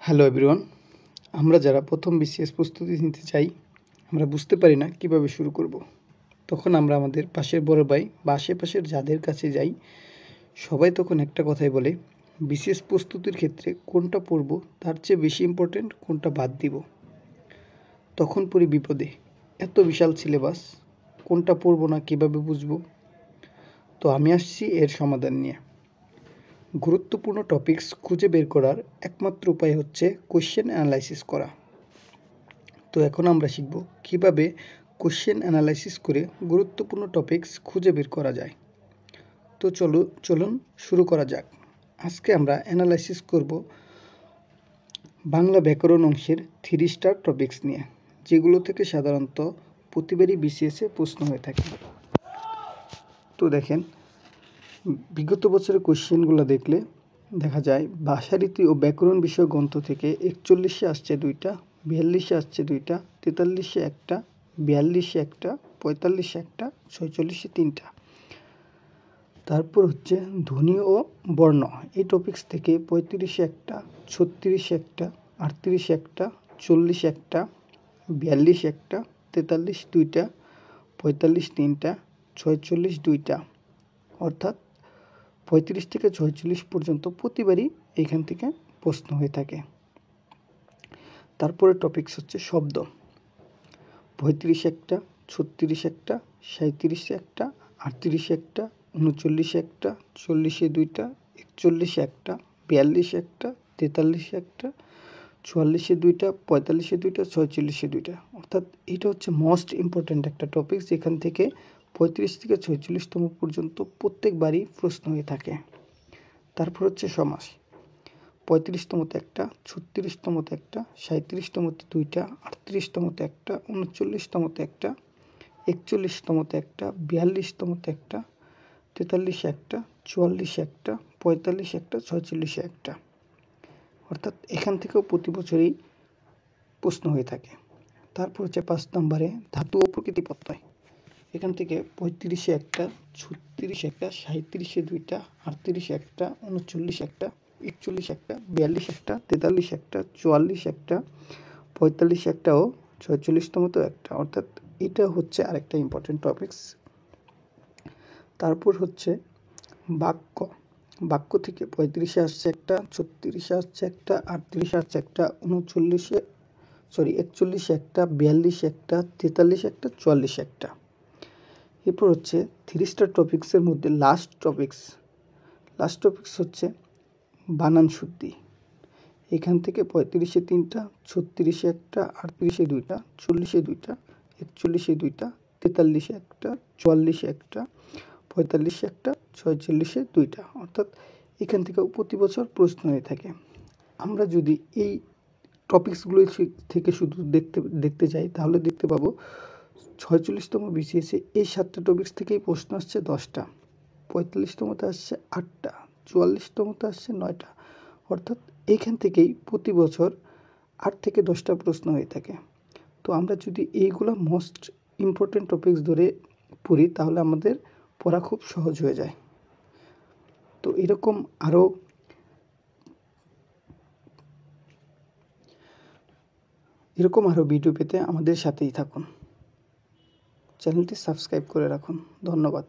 Hello everyone. আমরা যারা প্রথম বিসিএস প্রস্তুতি নিতে চাই, আমরা বুঝতে পারি না কিভাবে শুরু করব। তখন আমরা আমাদের পাশের বড় ভাই বা আশেপাশের যাদের কাছে যাই, সবাই তখন একটা কথাই বলে, বিসিএস প্রস্তুতির ক্ষেত্রে কোনটা পড়ব তার চেয়ে বেশি ইম্পর্ট্যান্ট কোনটা বাদ দিব। তখন পড়ি বিপদে, এত বিশাল সিলেবাস, কোনটা পড়ব না কিভাবে বুঝবো। তো আমি আসছি এর সমাধান নিয়ে। গুরুত্বপূর্ণ টপিকস খুঁজে বের করার একমাত্র উপায় হচ্ছে কোশ্চেন অ্যানালাইসিস করা। তো এখন আমরা শিখব কিভাবে কোশ্চেন অ্যানালাইসিস করে গুরুত্বপূর্ণ টপিকস খুঁজে বের করা যায়। তো চলুন শুরু করা যাক। আজকে আমরা অ্যানালাইসিস করব বাংলা ব্যাকরণ অংশের 3 স্টার টপিকস নিয়ে, যেগুলো থেকে সাধারণত প্রতিবারই বিসিএসে প্রশ্ন হয়ে থাকে। তো দেখেন, বিগত বছরের কোশ্চেনগুলো দেখলে দেখা যায় ভাষারীতি ও ব্যাকরণ বিষয়ক গ্রন্থ থেকে 41-এ আসছে 2টা, 42-এ আসছে 2টা, 43-এ একটা, 42-এ একটা, 45-এ একটা, 46-এ 3টা। তারপর হচ্ছে ধ্বনি ও বর্ণ, এই টপিকস থেকে 35-এ একটা, 36-এ একটা, 38-এ একটা, 40-এ একটা, 42-এ একটা, 43 2টা, 45 3টা, 46 2টা। অর্থাৎ 35 থেকে 46 পর্যন্ত প্রতিবারই এখান থেকে প্রশ্ন হয়ে থাকে। তারপরে টপিকস হচ্ছে শব্দ, 35 একটা, 36 একটা, 37 একটা, 38 একটা, 39 একটা, 40-এ 2টা, 41-এ একটা, 42 একটা, 43 একটা, 44-এ 2টা, 45-এ 2টা, 46-এ 2টা। অর্থাৎ এটা হচ্ছে মোস্ট ইম্পর্ট্যান্ট একটা টপিক, যেখান থেকে 35 থেকে 46তম পর্যন্ত প্রত্যেকবারই প্রশ্ন হয়ে থাকে। তারপর হচ্ছে সমাস, 35তমতে একটা, 36তমতে একটা, 37তমতে 2টা, 38তমতে একটা, 39তমতে একটা, 41তমতে একটা, 42তমতে একটা, 43 একটা, 44 একটা, 45 একটা, 46 একটা। অর্থাৎ এখান থেকেও প্রতি বছরই প্রশ্ন হয়ে থাকে। তারপর হচ্ছে 5 নম্বরে ধাতু ও প্রকৃতি প্রত্যয়, এখান থেকে 35-এ একটা, 36 একটা, 37-এ 2টা, 38 একটা, 39 একটা, 41 একটা, 42 একটা, 43 একটা, 44 একটা, 45 একটা ও 46তমতেও একটা। অর্থাৎ এটা হচ্ছে আরেকটা ইম্পর্টেন্ট টপিকস। তারপর হচ্ছে বাক্য, বাক্য থেকে 35-এ আসছে একটা, 36-এ আসছে একটা, 38-এ আসছে একটা, 41-এ একটা, 42 একটা, 43 একটা, 44 একটা। এরপর হচ্ছে 3 স্টার টপিক্সের মধ্যে লাস্ট টপিক্স হচ্ছে বানান শুদ্ধি, এখান থেকে 35-এ 3টা, 36-এ একটা, 38-এ 2টা, 40-এ 2টা, 41-এ 2টা, 43-এ একটা, 44-এ একটা, 45-এ একটা, 46-এ 2টা। অর্থাৎ এখান থেকেও প্রতি বছর প্রশ্ন হয়ে থাকে। আমরা যদি এই টপিকসগুলো থেকে শুধু দেখতে যাই, তাহলে দেখতে পাবো 46তম বিসিএসে এই 7টা টপিক্স থেকেই প্রশ্ন আসছে 10টা, 45তমতে আসছে 8টা, 44তমতে আসছে 9টা। অর্থাৎ এইখান থেকেই প্রতি বছর 8 থেকে 10টা প্রশ্ন হয়ে থাকে। তো আমরা যদি এইগুলো মোস্ট ইম্পর্টেন্ট টপিকস ধরে পড়ি, তাহলে আমাদের পড়া খুব সহজ হয়ে যায়। তো এরকম আরও ভিডিও পেতে আমাদের সাথেই থাকুন, চ্যানেলটি সাবস্ক্রাইব করে রাখুন। ধন্যবাদ।